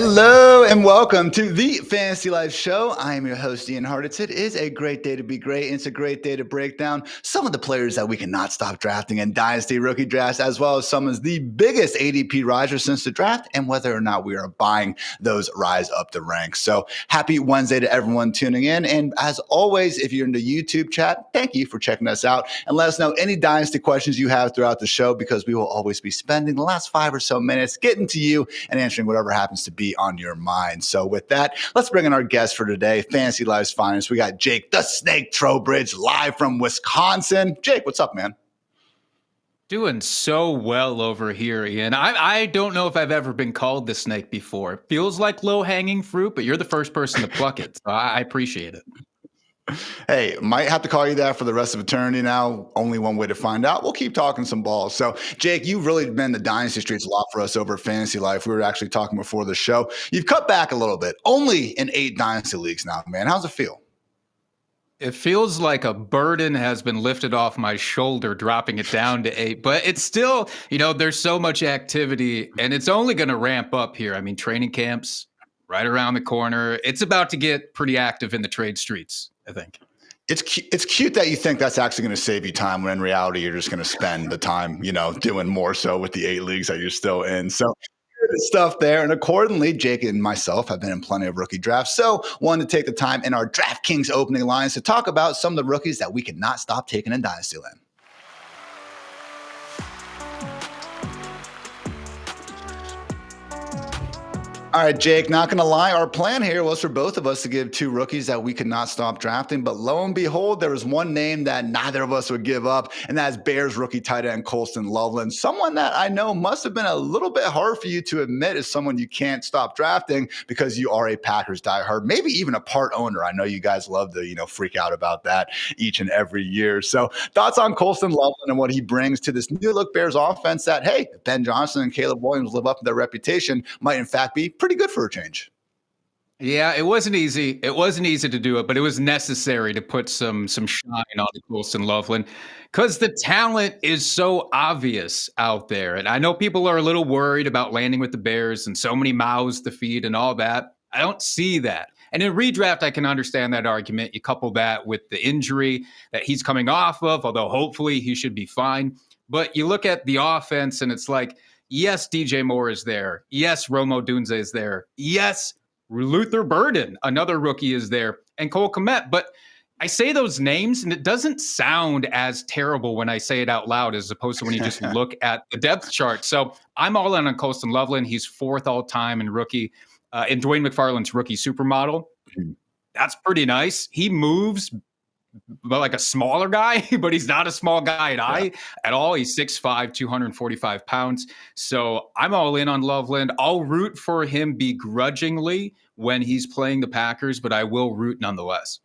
Hello and welcome to the Fantasy Life Show. I am your host, Ian Hartitz. It is a great day to be great. And it's a great day to break down some of the players that we cannot stop drafting in Dynasty rookie drafts, as well as some of the biggest ADP risers since the draft and whether or not we are buying those rise up the ranks. So happy Wednesday to everyone tuning in. And as always, if you're in the YouTube chat, thank you for checking us out and let us know any Dynasty questions you have throughout the show, because we will always be spending the last 5 or so minutes getting to you and answering whatever happens to be on your mind. So with that, let's bring in our guest for today, Fantasy Life's finest. We got Jake the Snake Trowbridge live from Wisconsin. Jake, what's up, man? Doing so well over here, Ian. I don't know if I've ever been called the snake before. Feels like low-hanging fruit, but you're the first person to pluck it. So I appreciate it. Hey, might have to call you that for the rest of eternity now. Only one way to find out. We'll keep talking some balls. So, Jake, you've really been the Dynasty streets a lot for us over at Fantasy Life. We were actually talking before the show. You've cut back a little bit, only in 8 Dynasty leagues now, man. How's it feel? It feels like a burden has been lifted off my shoulder, dropping it down to 8. But it's still, there's so much activity, and it's only going to ramp up here. I mean, training camps right around the corner. It's about to get pretty active in the trade streets, I think. It's cute that you think that's actually going to save you time, when in reality you're just going to spend the time, doing more so with the 8 leagues that you're still in. So good stuff there. And accordingly, Jake and myself have been in plenty of rookie drafts. So wanted to take the time in our DraftKings opening lines to talk about some of the rookies that we cannot stop taking in Dynasty Land. All right, Jake, not going to lie. Our plan here was for both of us to give 2 rookies that we could not stop drafting. But lo and behold, there was one name that neither of us would give up, and that is Bears rookie tight end Colston Lovelin. Someone that I know must have been a little bit hard for you to admit is someone you can't stop drafting because you are a Packers diehard, maybe even a part owner. I know you guys love to, freak out about that each and every year. So thoughts on Colston Lovelin and what he brings to this new look Bears offense that, hey, if Ben Johnson and Caleb Williams live up to their reputation, might in fact be pretty good for a change. Yeah, it wasn't easy. It wasn't easy to do it, but it was necessary to put some shine on the Colston Lovelin because the talent is so obvious out there. And I know people are a little worried about landing with the Bears and so many mouths to feed and all that. I don't see that. And in redraft, I can understand that argument. You couple that with the injury that he's coming off of, although hopefully he should be fine. But you look at the offense and it's like, yes, DJ Moore is there. Yes, Romo Dunze is there. Yes, Luther Burden, another rookie, is there. And Cole Kmet. But I say those names, and it doesn't sound as terrible when I say it out loud as opposed to when you just look at the depth chart. So I'm all in on Colston Lovelin. He's 4th all-time in rookie, in Dwayne McFarland's rookie supermodel. That's pretty nice. He moves but like a smaller guy, but he's not a small guy at all. He's 6'5", 245 pounds. So I'm all in on Loveland. I'll root for him begrudgingly when he's playing the Packers, but I will root nonetheless.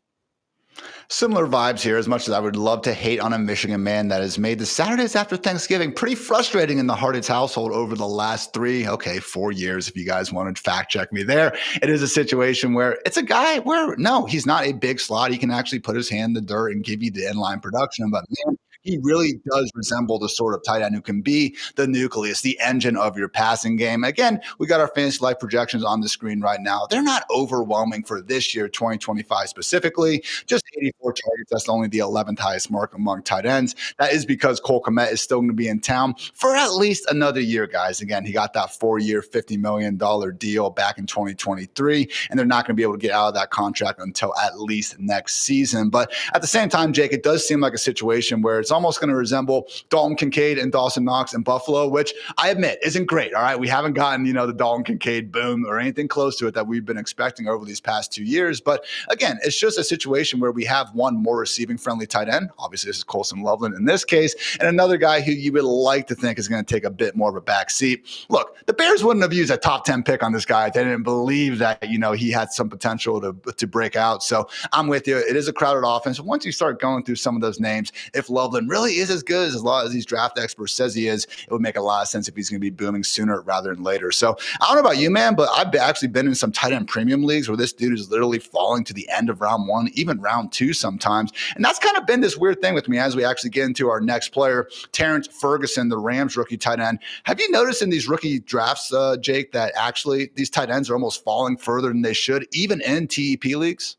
Similar vibes here, as much as I would love to hate on a Michigan man that has made the Saturdays after Thanksgiving pretty frustrating in the Hartitz household over the last 4 years. If you guys wanted to fact check me there, it is a situation where it's a guy where, no, he's not a big slot. He can actually put his hand in the dirt and give you the inline production, but man, he really does resemble the sort of tight end who can be the nucleus, the engine of your passing game. Again, we got our Fantasy Life projections on the screen right now. They're not overwhelming for this year, 2025 specifically, just 84 targets. That's only the 11th highest mark among tight ends. That is because Cole Kmet is still going to be in town for at least another year, guys. Again, he got that 4-year, $50 million deal back in 2023, and they're not going to be able to get out of that contract until at least next season. But at the same time, Jake, it does seem like a situation where it's almost going to resemble Dalton Kincaid and Dawson Knox in Buffalo, which I admit isn't great. All right. We haven't gotten, the Dalton Kincaid boom or anything close to it that we've been expecting over these past 2 years. But again, it's just a situation where we have one more receiving friendly tight end. Obviously, this is Colston Lovelin in this case, and another guy who you would like to think is going to take a bit more of a back seat. Look, the Bears wouldn't have used a top 10 pick on this guy if they didn't believe that, he had some potential to break out. So I'm with you. It is a crowded offense. Once you start going through some of those names, if Lovelin Lovelin really is as good as a lot as these draft experts says he is. It would make a lot of sense if he's going to be booming sooner rather than later. So I don't know about you, man, but I've actually been in some tight end premium leagues where this dude is literally falling to the end of round 1, even round 2 sometimes. And that's kind of been this weird thing with me as we actually get into our next player, Terrence Ferguson, the Rams rookie tight end. Have you noticed in these rookie drafts, Jake, that actually these tight ends are almost falling further than they should, even in TEP leagues?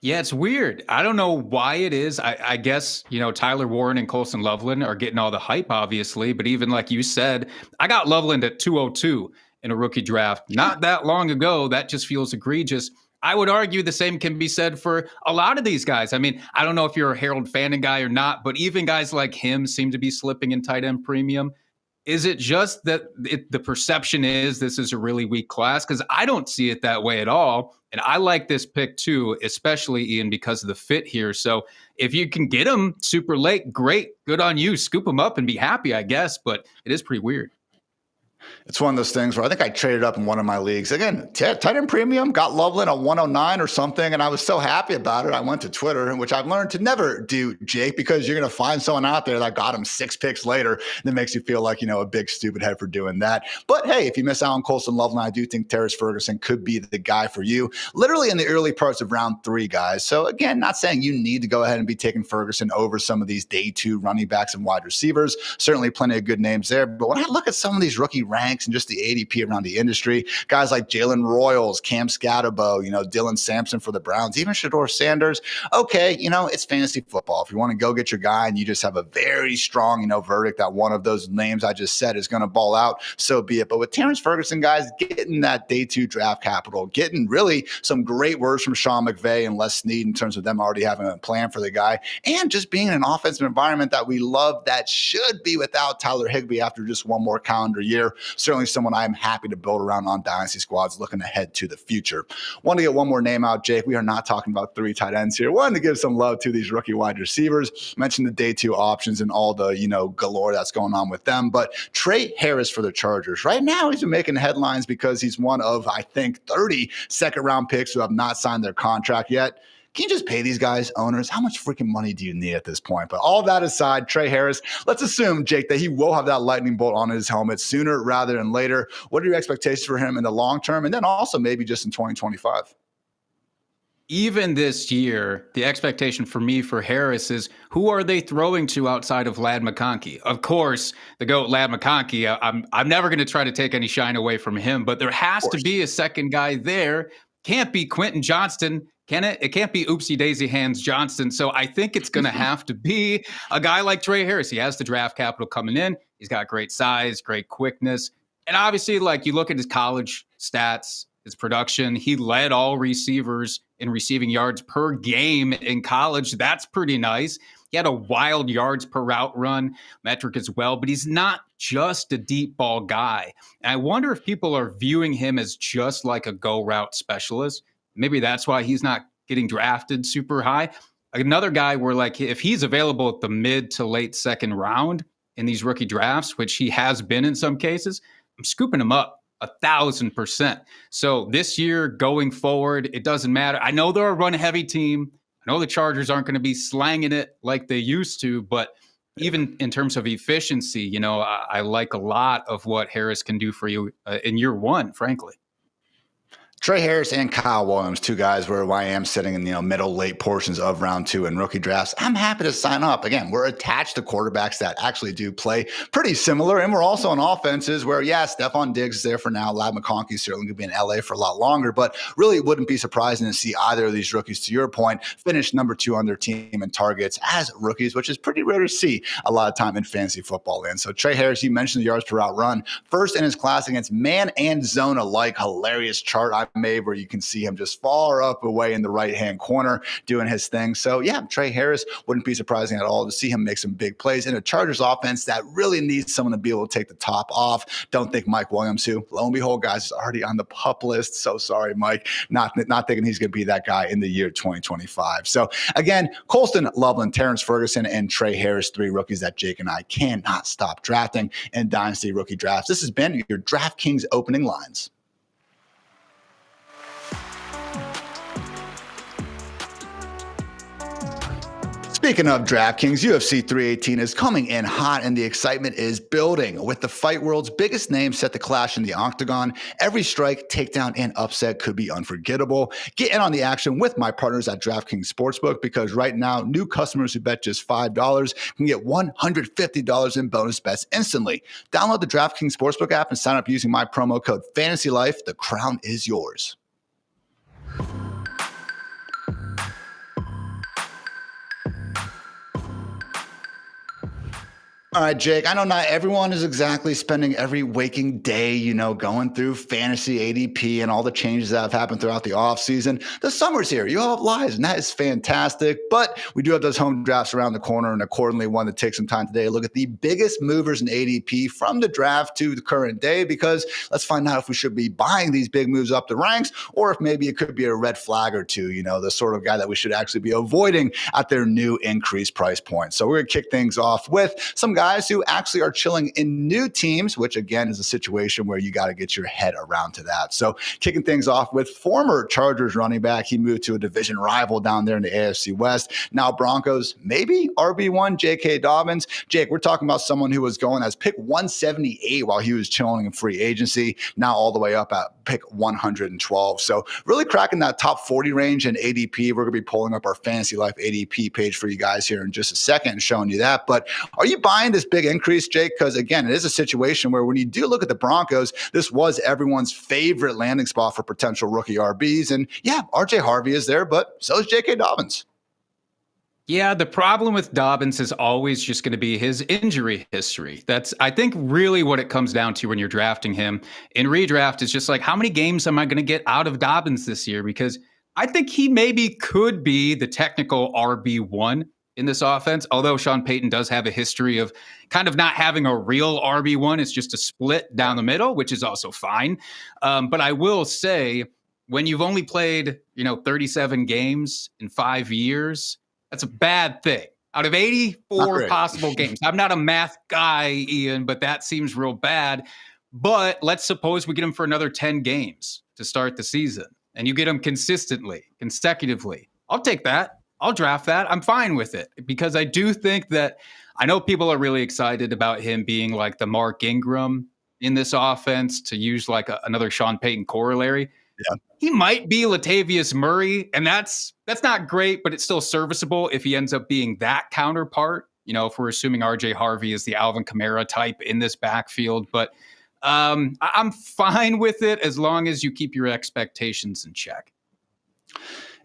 Yeah, it's weird. I don't know why it is. I guess, Tyler Warren and Colston Lovelin are getting all the hype, obviously. But even like you said, I got Loveland at 202 in a rookie draft not that long ago. That just feels egregious. I would argue the same can be said for a lot of these guys. I mean, I don't know if you're a Harold Fanning guy or not, but even guys like him seem to be slipping in tight end premium. Is it just that the perception is this is a really weak class? Because I don't see it that way at all. And I like this pick too, especially Ian, because of the fit here. So if you can get him super late, great, good on you. Scoop him up and be happy, I guess. But it is pretty weird. It's one of those things where I think I traded up in one of my leagues. Again, tight end premium, got Loveland at 109 or something, and I was so happy about it. I went to Twitter, which I've learned to never do, Jake, because you're going to find someone out there that got him 6 picks later that makes you feel like, a big stupid head for doing that. But hey, if you miss out on Colston Loveland, I do think Terrence Ferguson could be the guy for you, literally in the early parts of round 3, guys. So again, not saying you need to go ahead and be taking Ferguson over some of these day 2 running backs and wide receivers. Certainly plenty of good names there. But when I look at some of these rookie ranks and just the ADP around the industry, guys like Jalen Royals, Cam Scatterbo, Dylan Sampson for the Browns, even Shador Sanders. Okay, it's fantasy football. If you want to go get your guy and you just have a very strong, verdict that one of those names I just said is going to ball out, so be it. But with Terrence Ferguson, guys, getting that day 2 draft capital, getting really some great words from Sean McVay and Les Snead in terms of them already having a plan for the guy, and just being in an offensive environment that we love that should be without Tyler Higbee after just one more calendar year. Certainly someone I'm happy to build around on dynasty squads looking ahead to the future. Want to get one more name out, Jake. We are not talking about 3 tight ends here. Wanted to give some love to these rookie wide receivers. Mentioned the day 2 options and all the, galore that's going on with them. But Trey Harris for the Chargers. Right now, he's been making headlines because he's one of, I think, 30 second-round picks who have not signed their contract yet. Can you just pay these guys, owners? How much freaking money do you need at this point? But all that aside, Trey Harris, let's assume, Jake, that he will have that lightning bolt on his helmet sooner rather than later. What are your expectations for him in the long term? And then also maybe just in 2025? Even this year, the expectation for me for Harris is who are they throwing to outside of Ladd McConkey? Of course, the GOAT Ladd McConkey, I'm never going to try to take any shine away from him, but there has to be a second guy there. Can't be Quentin Johnston. Can it? It can't be Oopsie Daisy Hands Johnston. So I think it's going to have to be a guy like Trey Harris. He has the draft capital coming in. He's got great size, great quickness. And obviously, like you look at his college stats, his production, he led all receivers in receiving yards per game in college. That's pretty nice. He had a wild yards per route run metric as well, but he's not just a deep ball guy. And I wonder if people are viewing him as just like a go route specialist. Maybe that's why he's not getting drafted super high. Another guy where, like, if he's available at the mid to late second round in these rookie drafts, which he has been in some cases, I'm scooping him up 1,000%. So this year going forward, it doesn't matter. I know they're a run heavy team. I know the Chargers aren't going to be slanging it like they used to, but even in terms of efficiency, I like a lot of what Harris can do for you in year 1, frankly. Trey Harris and Kyle Williams, 2 guys where I am sitting in middle, late portions of round 2 in rookie drafts. I'm happy to sign up. Again, we're attached to quarterbacks that actually do play pretty similar, and we're also on offenses where, Stephon Diggs is there for now. Ladd McConkey certainly going to be in LA for a lot longer, but really it wouldn't be surprising to see either of these rookies, to your point, finish number 2 on their team in targets as rookies, which is pretty rare to see a lot of time in fantasy football. And so Trey Harris, you mentioned the yards per route run, first in his class against man and zone alike. Hilarious chart I made where you can see him just far up away in the right-hand corner doing his thing. So Trey Harris wouldn't be surprising at all to see him make some big plays in a Chargers offense that really needs someone to be able to take the top off. Don't think Mike Williams, who lo and behold, guys, is already on the pup list. So sorry, Mike, not thinking he's going to be that guy in the year 2025. So again, Colston Lovelin, Terrence Ferguson, and Trey Harris, 3 rookies that Jake and I cannot stop drafting in Dynasty rookie drafts. This has been your DraftKings opening lines. Speaking of DraftKings, UFC 318 is coming in hot and the excitement is building. With the fight world's biggest names set to clash in the octagon, every strike, takedown, and upset could be unforgettable. Get in on the action with my partners at DraftKings Sportsbook because right now, new customers who bet just $5 can get $150 in bonus bets instantly. Download the DraftKings Sportsbook app and sign up using my promo code FANTASYLIFE. The crown is yours. All right, Jake, I know not everyone is exactly spending every waking day, going through fantasy ADP and all the changes that have happened throughout the offseason. The summer's here. You all have lives, and that is fantastic. But we do have those home drafts around the corner, and accordingly, wanted to take some time today to look at the biggest movers in ADP from the draft to the current day, because let's find out if we should be buying these big moves up the ranks, or if maybe it could be a red flag or two, the sort of guy that we should actually be avoiding at their new increased price point. So we're going to kick things off with some guys who actually are chilling in new teams, which again is a situation where you got to get your head around to that. So kicking things off with former Chargers running back. He moved to a division rival down there in the AFC West. Now Broncos, maybe RB1, J.K. Dobbins. Jake, we're talking about someone who was going as pick 178 while he was chilling in free agency, now all the way up at pick 112. So really cracking that top 40 range in ADP. We're going to be pulling up our Fantasy Life ADP page for you guys here in just a second and showing you that. But are you buying this big increase, Jake? Because again, it is a situation where when you do look at the Broncos, this was everyone's favorite landing spot for potential rookie RBs. And yeah, RJ Harvey is there, but so is J.K. Dobbins. Yeah, the problem with Dobbins is always just going to be his injury history. That's, I think, really what it comes down to when you're drafting him. In redraft, it's just like, how many games am I going to get out of Dobbins this year? Because I think he maybe could be the technical RB1 in this offense, although Sean Payton does have a history of kind of not having a real RB1. It's just a split down the middle, which is also fine. But I will say, when you've only played, 37 games in 5 years, that's a bad thing. Out of 84 possible games. I'm not a math guy, Ian, but that seems real bad. But let's suppose we get him for another 10 games to start the season, and you get him consecutively. I'll take that. I'll draft that. I'm fine with it, because I do think that, I know people are really excited about him being like the Mark Ingram in this offense, to use like another Sean Payton corollary. Yeah. He might be Latavius Murray, and that's not great, but it's still serviceable if he ends up being that counterpart. If we're assuming RJ Harvey is the Alvin Kamara type in this backfield. But I'm fine with it as long as you keep your expectations in check.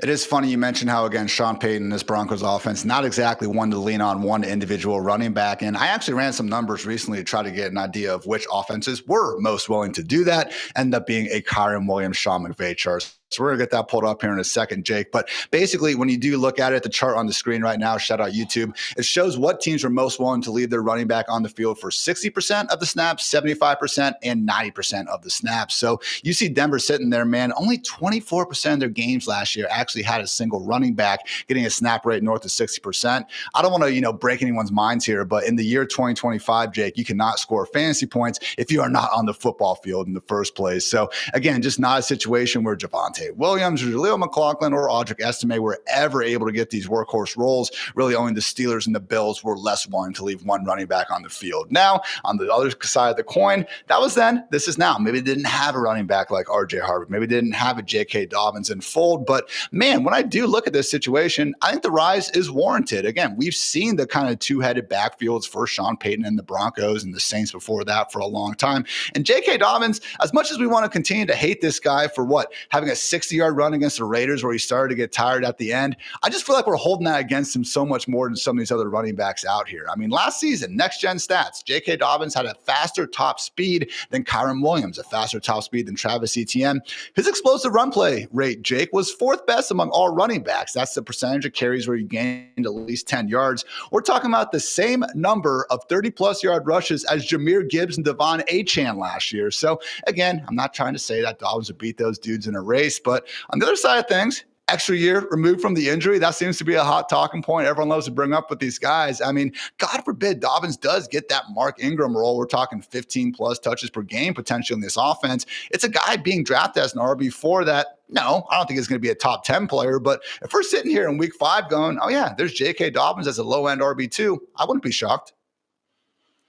It is funny you mentioned how, again, Sean Payton and this Broncos offense, not exactly one to lean on one individual running back. And I actually ran some numbers recently to try to get an idea of which offenses were most willing to do that. Ended up being a Kyren Williams, Sean McVay chart. So we're going to get that pulled up here in a second, Jake. But basically, when you do look at it, the chart on the screen right now, shout out YouTube, it shows what teams are most willing to leave their running back on the field for 60% of the snaps, 75%, and 90% of the snaps. So you see Denver sitting there, man. Only 24% of their games last year actually had a single running back getting a snap rate north of 60%. I don't want to, break anyone's minds here, but in the year 2025, Jake, you cannot score fantasy points if you are not on the football field in the first place. So again, just not a situation where Javonte Williams or Jaleel McLaughlin or Audric Estime were ever able to get these workhorse roles. Really only the Steelers and the Bills were less wanting to leave one running back on the field. Now, on the other side of the coin, that was then, this is now. Maybe they didn't have a running back like RJ Harvey. Maybe they didn't have a J.K. Dobbins in fold. But man, when I do look at this situation, I think the rise is warranted. Again, we've seen the kind of two-headed backfields for Sean Payton and the Broncos and the Saints before that for a long time. And J.K. Dobbins, as much as we want to continue to hate this guy for having a 60-yard run against the Raiders where he started to get tired at the end, I just feel like we're holding that against him so much more than some of these other running backs out here. I mean, last season, next-gen stats, J.K. Dobbins had a faster top speed than Kyren Williams, a faster top speed than Travis Etienne. His explosive run play rate, Jake, was fourth best among all running backs. That's the percentage of carries where you gained at least 10 yards. We're talking about the same number of 30-plus yard rushes as Jahmyr Gibbs and Devon Achane last year. So, again, I'm not trying to say that Dobbins would beat those dudes in a race, but on the other side of things, extra year removed from the injury. That seems to be a hot talking point everyone loves to bring up with these guys. I mean, God forbid Dobbins does get that Mark Ingram role. We're talking 15 plus touches per game potential in this offense. It's a guy being drafted as an RB4 that, no, I don't think it's going to be a top 10 player. But if we're sitting here in week 5 going, oh, yeah, there's J.K. Dobbins as a low end RB2, I wouldn't be shocked.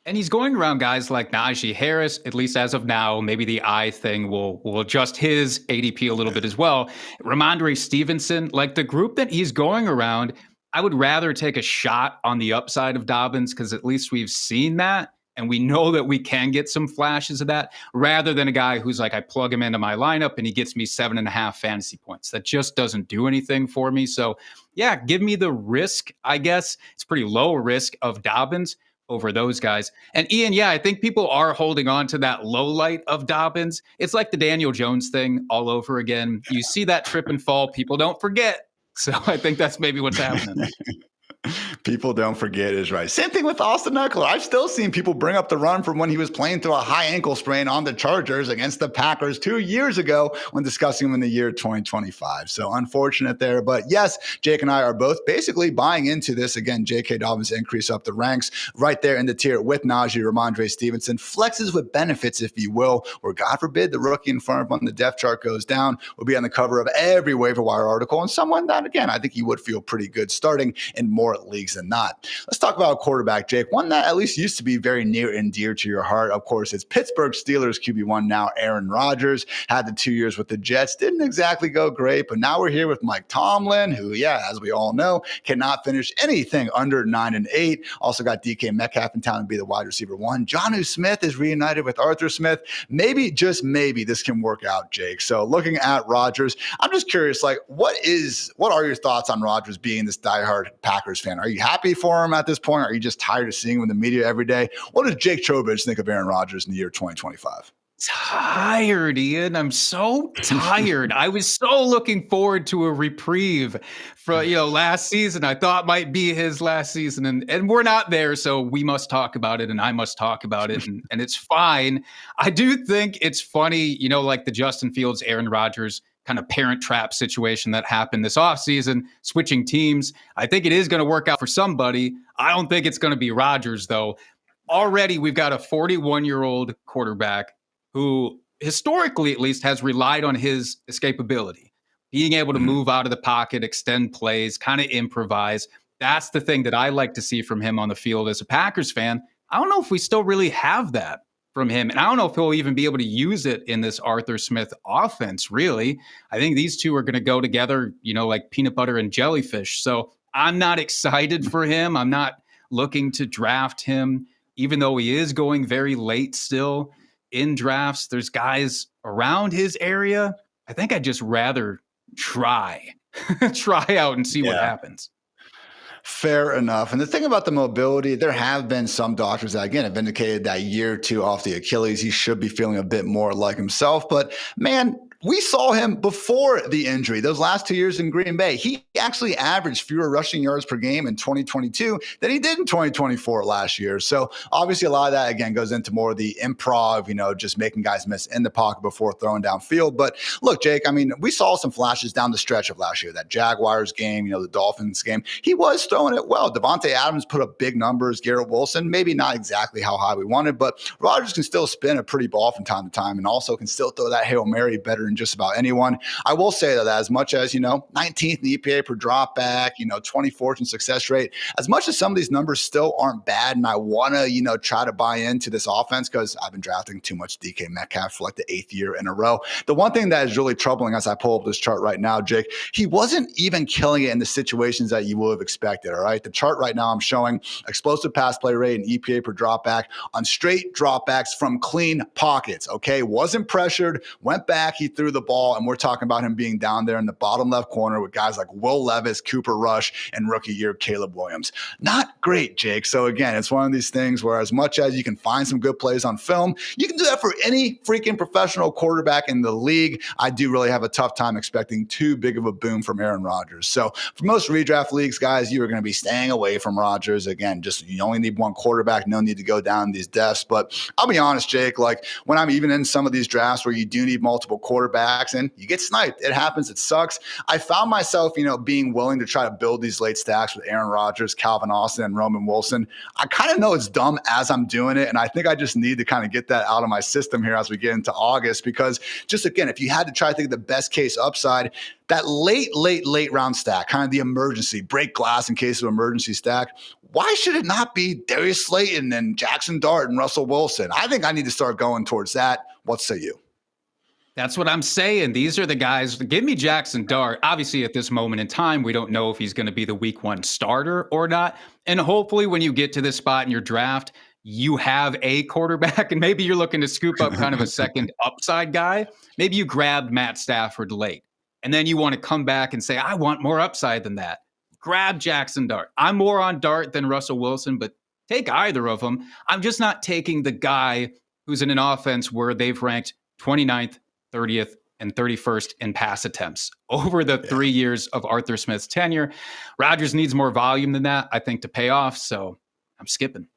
And he's going around guys like Najee Harris, at least as of now. Maybe the eye thing will adjust his ADP a little bit as well. Ramondre Stevenson, like the group that he's going around, I would rather take a shot on the upside of Dobbins because at least we've seen that. And we know that we can get some flashes of that rather than a guy who's like, I plug him into my lineup and he gets me 7.5 fantasy points. That just doesn't do anything for me. So yeah, give me the risk, I guess. It's pretty low risk of Dobbins over those guys. And Ian, yeah, I think people are holding on to that low light of Dobbins. It's like the Daniel Jones thing all over again. You see that trip and fall, people don't forget. So I think that's maybe what's happening. People don't forget is right. Same thing with Austin Eckler. I've still seen people bring up the run from when he was playing through a high ankle sprain on the Chargers against the Packers 2 years ago when discussing him in the year 2025. So unfortunate there. But yes, Jake and I are both basically buying into this. Again, J.K. Dobbins increase up the ranks right there in the tier with Najee, Ramondre Stevenson. Flexes with benefits, if you will, or God forbid the rookie in front of him on the depth chart goes down, will be on the cover of every waiver wire article. And someone that, again, I think you would feel pretty good starting in more leagues than not. Let's talk about a quarterback, Jake. One that at least used to be very near and dear to your heart. Of course, it's Pittsburgh Steelers QB1 now, Aaron Rodgers. Had the 2 years with the Jets. Didn't exactly go great, but now we're here with Mike Tomlin, who, yeah, as we all know, cannot finish anything under 9-8. Also got DK Metcalf in town to be the wide receiver 1. Jonnu Smith is reunited with Arthur Smith. Maybe, just maybe, this can work out, Jake. So looking at Rodgers, I'm just curious, like, what are your thoughts on Rodgers being this diehard Packers fan? Are you happy for him at this point? Are you just tired of seeing him in the media every day? What does Jake Trowbridge think of Aaron Rodgers in the year 2025? Tired, Ian. I'm so tired. I was so looking forward to a reprieve from last season. I thought might be his last season, and we're not there, so we must talk about it, and I must talk about it, and it's fine. I do think it's funny, like the Justin Fields, Aaron Rodgers kind of parent trap situation that happened this offseason, switching teams. I think it is going to work out for somebody. I don't think it's going to be Rodgers, though. Already, we've got a 41-year-old quarterback who historically, at least, has relied on his escapability, being able to move out of the pocket, extend plays, kind of improvise. That's the thing that I like to see from him on the field as a Packers fan. I don't know if we still really have that from him. And I don't know if he'll even be able to use it in this Arthur Smith offense, really. I think these two are going to go together, like peanut butter and jellyfish. So I'm not excited for him. I'm not looking to draft him, even though he is going very late still in drafts. There's guys around his area. I think I'd just rather try out and see what happens. Fair enough. And the thing about the mobility, there have been some doctors that, again, have indicated that year or two off the Achilles, he should be feeling a bit more like himself. But man, we saw him before the injury. Those last 2 years in Green Bay, he actually averaged fewer rushing yards per game in 2022 than he did in 2024 last year. So obviously a lot of that, again, goes into more of the improv, just making guys miss in the pocket before throwing downfield. But look, Jake, I mean, we saw some flashes down the stretch of last year. That Jaguars game, the Dolphins game, he was throwing it well. Devontae Adams put up big numbers. Garrett Wilson, maybe not exactly how high we wanted, but Rodgers can still spin a pretty ball from time to time and also can still throw that Hail Mary better than just about anyone. I will say that as much as, 19th in the EPA per drop back, 24th in success rate, as much as some of these numbers still aren't bad, and I want to, try to buy into this offense because I've been drafting too much DK Metcalf for like the 8th year in a row. The one thing that is really troubling as I pull up this chart right now, Jake, he wasn't even killing it in the situations that you would have expected, all right? The chart right now I'm showing explosive pass play rate and EPA per drop back on straight dropbacks from clean pockets, okay? Wasn't pressured, went back, he threw the ball, and we're talking about him being down there in the bottom left corner with guys like Will Will Levis, Cooper Rush, and rookie year Caleb Williams. Not great, Jake. So again, it's one of these things where as much as you can find some good plays on film, you can do that for any freaking professional quarterback in the league. I do really have a tough time expecting too big of a boom from Aaron Rodgers. So for most redraft leagues, guys, you are going to be staying away from Rodgers. Again, just you only need one quarterback. No need to go down these depths. But I'll be honest, Jake, like when I'm even in some of these drafts where you do need multiple quarterbacks and you get sniped, it happens. It sucks. I found myself, being willing to try to build these late stacks with Aaron Rodgers, Calvin Austin, and Roman Wilson. I kind of know it's dumb as I'm doing it. And I think I just need to kind of get that out of my system here as we get into August, because just again, if you had to try to think of the best case upside, that late round stack, kind of the emergency, break glass in case of emergency stack, why should it not be Darius Slayton and Jackson Dart and Russell Wilson? I think I need to start going towards that. What say you? That's what I'm saying. These are the guys. Give me Jackson Dart. Obviously, at this moment in time, we don't know if he's going to be the week 1 starter or not. And hopefully when you get to this spot in your draft, you have a quarterback and maybe you're looking to scoop up kind of a second upside guy. Maybe you grabbed Matt Stafford late and then you want to come back and say, I want more upside than that. Grab Jackson Dart. I'm more on Dart than Russell Wilson, but take either of them. I'm just not taking the guy who's in an offense where they've ranked 29th, 30th, and 31st in pass attempts over the 3 years of Arthur Smith's tenure. Rodgers needs more volume than that, I think, to pay off. So I'm skipping.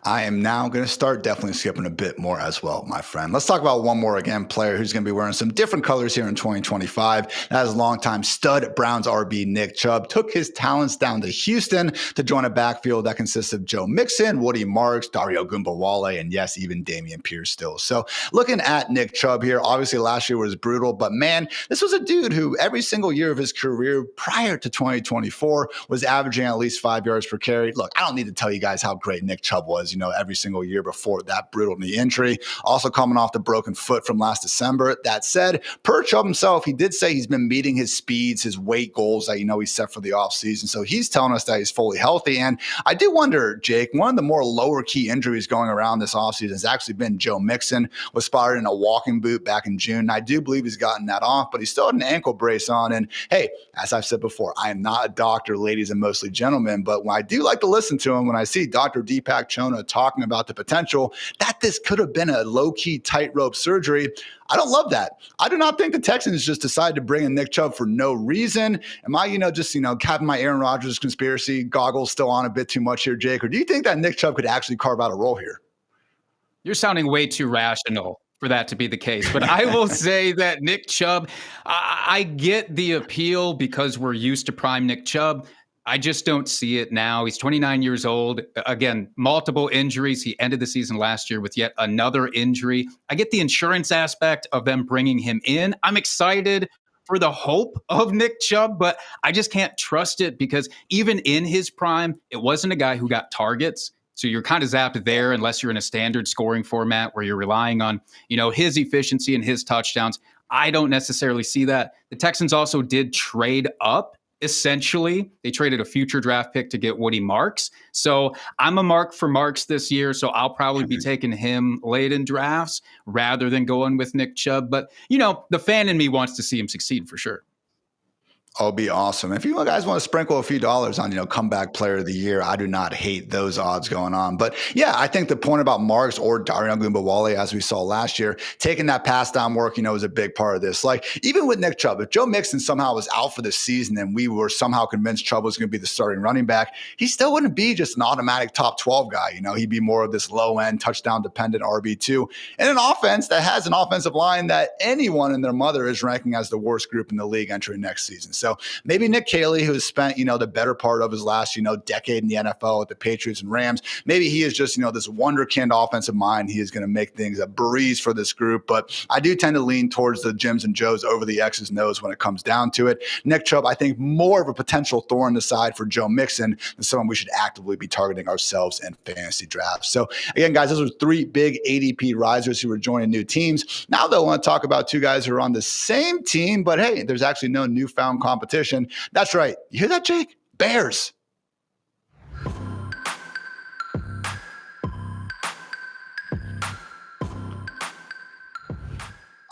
I am now going to start definitely skipping a bit more as well, my friend. Let's talk about one more, again, player who's going to be wearing some different colors here in 2025. That is longtime stud Browns RB Nick Chubb. Took his talents down to Houston to join a backfield that consists of Joe Mixon, Woody Marks, Dario Gumbawale, and yes, even Dameon Pierce still. So looking at Nick Chubb here, obviously last year was brutal, but man, this was a dude who every single year of his career prior to 2024 was averaging at least 5 yards per carry. Look, I don't need to tell you guys how great Nick Chubb was, every single year before that brutal knee injury. Also coming off the broken foot from last December. That said, per Chubb himself, he did say he's been meeting his speeds, his weight goals that he set for the offseason. So he's telling us that he's fully healthy. And I do wonder, Jake, one of the more lower key injuries going around this offseason has actually been Joe Mixon, was spotted in a walking boot back in June. And I do believe he's gotten that off, but he still had an ankle brace on. And hey, as I've said before, I am not a doctor, ladies and mostly gentlemen, but when I do like to listen to him, when I see Dr. Deepak Chona talking about the potential that this could have been a low-key tightrope surgery, I don't love that. I do not think the Texans just decided to bring in Nick Chubb for no reason. Am I, just having my Aaron Rodgers conspiracy goggles still on a bit too much here, Jake? Or do you think that Nick Chubb could actually carve out a role here? You're sounding way too rational for that to be the case. But I will say that Nick Chubb, I get the appeal because we're used to prime Nick Chubb. I just don't see it now. He's 29 years old. Again, multiple injuries. He ended the season last year with yet another injury. I get the insurance aspect of them bringing him in. I'm excited for the hope of Nick Chubb, but I just can't trust it because even in his prime, it wasn't a guy who got targets. So you're kind of zapped there unless you're in a standard scoring format where you're relying on, his efficiency and his touchdowns. I don't necessarily see that. The Texans also did trade up. Essentially, they traded a future draft pick to get Woody Marks. So I'm a mark for Marks this year. So I'll probably be taking him late in drafts rather than going with Nick Chubb. But, the fan in me wants to see him succeed for sure. Oh, be awesome. If you guys want to sprinkle a few dollars on, comeback player of the year, I do not hate those odds going on. But yeah, I think the point about Marks or Dario Gumbawale, as we saw last year, taking that pass down work, is a big part of this. Like even with Nick Chubb, if Joe Mixon somehow was out for the season and we were somehow convinced Chubb was going to be the starting running back, he still wouldn't be just an automatic top 12 guy. He'd be more of this low end touchdown dependent RB2 and an offense that has an offensive line that anyone and their mother is ranking as the worst group in the league entering next season. So maybe Nick Caley, who has spent, the better part of his last, decade in the NFL with the Patriots and Rams, maybe he is just, this wonderkind offensive mind. He is going to make things a breeze for this group. But I do tend to lean towards the Jims and Joes over the X's and O's when it comes down to it. Nick Chubb, I think, more of a potential thorn in the side for Joe Mixon than someone we should actively be targeting ourselves in fantasy drafts. So again, guys, those are 3 big ADP risers who are joining new teams. Now, though, I want to talk about 2 guys who are on the same team, but hey, there's actually no newfound competition. That's right. You hear that, Jake? Bears.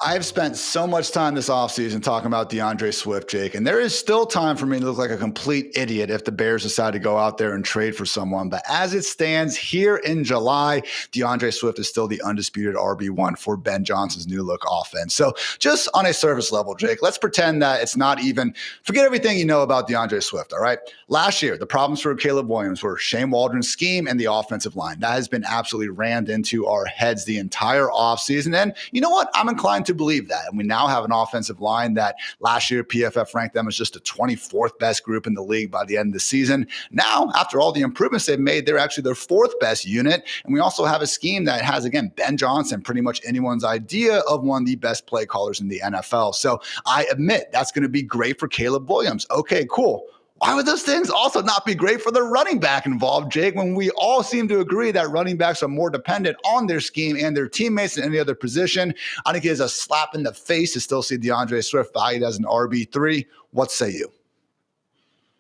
I've spent so much time this offseason talking about DeAndre Swift, Jake, and there is still time for me to look like a complete idiot if the Bears decide to go out there and trade for someone. But as it stands here in July, DeAndre Swift is still the undisputed RB1 for Ben Johnson's new look offense. So just on a surface level, Jake, let's pretend that it's not even, forget everything you know about DeAndre Swift, all right? Last year, the problems for Caleb Williams were Shane Waldron's scheme and the offensive line. That has been absolutely rammed into our heads the entire offseason. And you know what? I'm inclined to believe that. And we now have an offensive line that last year PFF ranked them as just the 24th best group in the league by the end of the season. Now, after all the improvements they've made, they're actually their fourth best unit. And we also have a scheme that has, again, Ben Johnson, pretty much anyone's idea of one of the best play callers in the NFL. So I admit that's going to be great for Caleb Williams. Okay, cool. Why would those things also not be great for the running back involved, Jake, when we all seem to agree that running backs are more dependent on their scheme and their teammates than any other position? I think it is a slap in the face to still see DeAndre Swift valued as an RB3. What say you?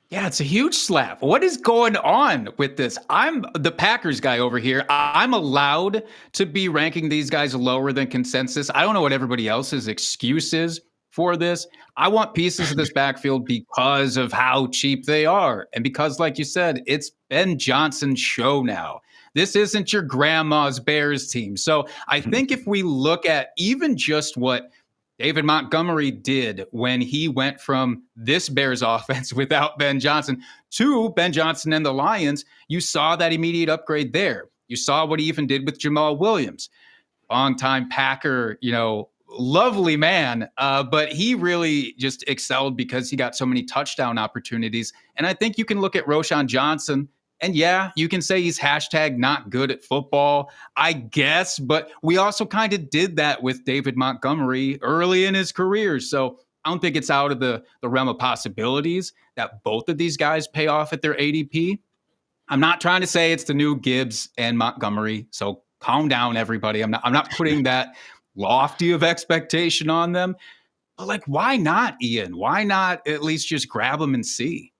Yeah, it's a huge slap. What is going on with this? I'm the Packers guy over here. I'm allowed to be ranking these guys lower than consensus. I don't know what everybody else's excuse is for this. I want pieces of this backfield because of how cheap they are. And because, like you said, it's Ben Johnson's show now. This isn't your grandma's Bears team. So I think if we look at even just what David Montgomery did when he went from this Bears offense without Ben Johnson to Ben Johnson and the Lions, you saw that immediate upgrade there. You saw what he even did with Jamal Williams. Longtime Packer, lovely man, but he really just excelled because he got so many touchdown opportunities. And I think you can look at Roshan Johnson, and yeah, you can say he's hashtag not good at football, I guess, but we also kind of did that with David Montgomery early in his career. So I don't think it's out of the realm of possibilities that both of these guys pay off at their ADP. I'm not trying to say it's the new Gibbs and Montgomery, so calm down, everybody. I'm not putting that lofty of expectation on them. But why not, Ian? Why not at least just grab them and see?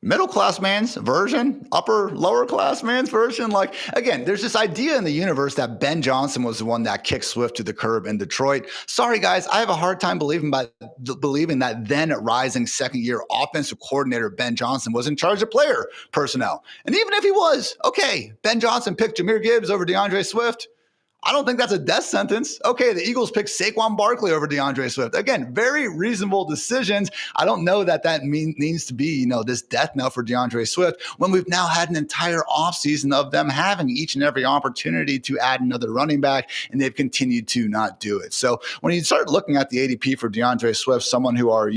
Middle class man's version, upper, lower class man's version. Again, there's this idea in the universe that Ben Johnson was the one that kicked Swift to the curb in Detroit. Sorry, guys, I have a hard time believing that then rising second-year offensive coordinator Ben Johnson was in charge of player personnel. And even if he was, okay, Ben Johnson picked Jahmyr Gibbs over DeAndre Swift. I don't think that's a death sentence. Okay, the Eagles picked Saquon Barkley over DeAndre Swift. Again, very reasonable decisions. I don't know that needs to be, this death knell for DeAndre Swift when we've now had an entire offseason of them having each and every opportunity to add another running back, and they've continued to not do it. So when you start looking at the ADP for DeAndre Swift, someone who are,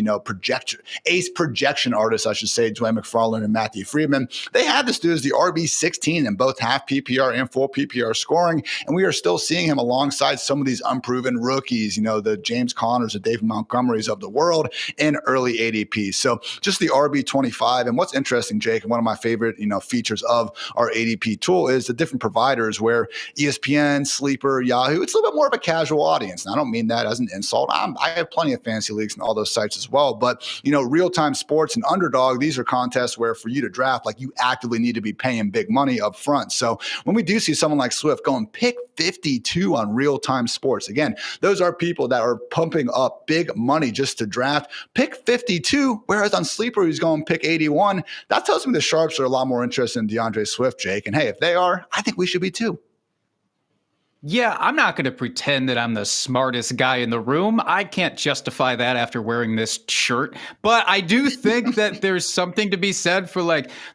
ace projection artists, I should say, Dwayne McFarland and Matthew Friedman, they had this dude as the RB16 in both half PPR and full PPR scoring, and we are still seeing him alongside some of these unproven rookies, the James Connors, the David Montgomerys of the world in early ADP. So just the RB25. And what's interesting, Jake, and one of my favorite, features of our ADP tool is the different providers where ESPN, Sleeper, Yahoo, it's a little bit more of a casual audience. And I don't mean that as an insult. I have plenty of fantasy leagues and all those sites as well. But, Real-Time Sports and Underdog, these are contests where for you to draft, you actively need to be paying big money up front. So when we do see someone like Swift going pick 52 on Real-Time Sports. Again, those are people that are pumping up big money just to draft. Pick 52, whereas on Sleeper, he's going pick 81. That tells me the Sharps are a lot more interested in DeAndre Swift, Jake. And hey, if they are, I think we should be too. Yeah, I'm not going to pretend that I'm the smartest guy in the room. I can't justify that after wearing this shirt. But I do think that there's something to be said for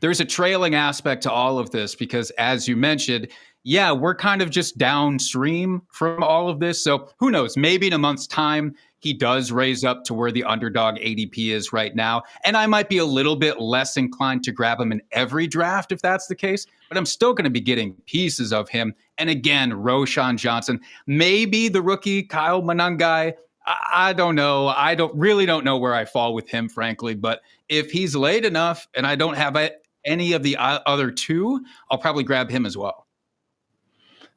there's a trailing aspect to all of this because as you mentioned, yeah, we're kind of just downstream from all of this. So who knows? Maybe in a month's time, he does raise up to where the underdog ADP is right now. And I might be a little bit less inclined to grab him in every draft if that's the case. But I'm still going to be getting pieces of him. And again, Roshan Johnson, maybe the rookie Kyle Monangai. I don't know. I don't know where I fall with him, frankly. But if he's late enough and I don't have any of the other two, I'll probably grab him as well.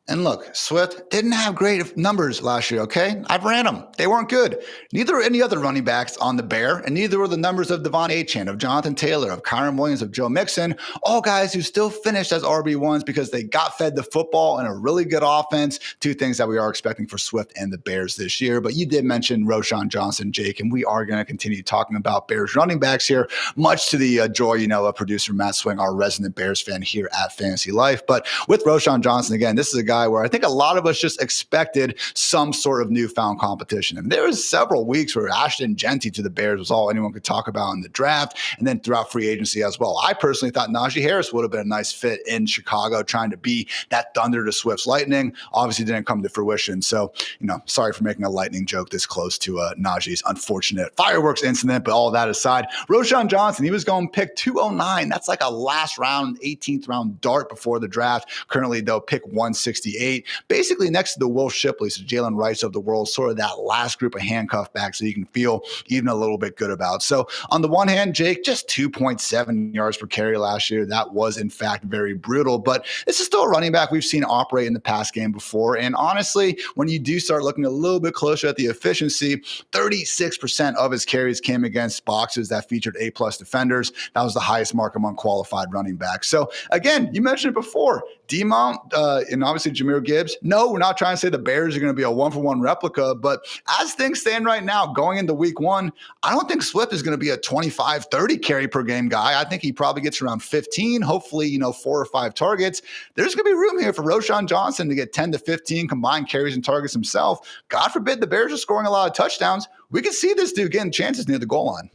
And look, Swift didn't have great numbers last year, okay? I've ran them. They weren't good. Neither were any other running backs on the Bear, and neither were the numbers of Devon Achane, of Jonathan Taylor, of Kyron Williams, of Joe Mixon, all guys who still finished as RB1s because they got fed the football and a really good offense, two things that we are expecting for Swift and the Bears this year. But you did mention Roshan Johnson, Jake, and we are going to continue talking about Bears running backs here, much to the joy, of producer Matt Swing, our resident Bears fan here at Fantasy Life. But with Roshan Johnson, again, this is a guy where I think a lot of us just expected some sort of newfound competition. And there was several weeks where Ashton Genty to the Bears was all anyone could talk about in the draft and then throughout free agency as well. I personally thought Najee Harris would have been a nice fit in Chicago, trying to be that thunder to Swift's lightning. Obviously didn't come to fruition. So, sorry for making a lightning joke this close to Najee's unfortunate fireworks incident. But all that aside, Roshan Johnson, he was going pick 209. That's like a last round, 18th round dart before the draft. Currently, though, pick 168. Basically next to the Will Shipleys, the Jalen Wrights of the world, sort of that last group of handcuff backs that you can feel even a little bit good about. So on the one hand, Jake, just 2.7 yards per carry last year. That was, in fact, very brutal. But this is still a running back we've seen operate in the pass game before. And honestly, when you do start looking a little bit closer at the efficiency, 36% of his carries came against boxes that featured A-plus defenders. That was the highest mark among qualified running backs. So again, you mentioned it before, D-Mount and obviously Jahmyr Gibbs. No, we're not trying to say the Bears are going to be a one-for-one replica, but as things stand right now, going into week one, I don't think Swift is going to be a 25, 30 carry per game guy. I think he probably gets around 15, hopefully, 4 or 5 targets. There's going to be room here for Roshan Johnson to get 10 to 15 combined carries and targets himself. God forbid the Bears are scoring a lot of touchdowns. We could see this dude getting chances near the goal line.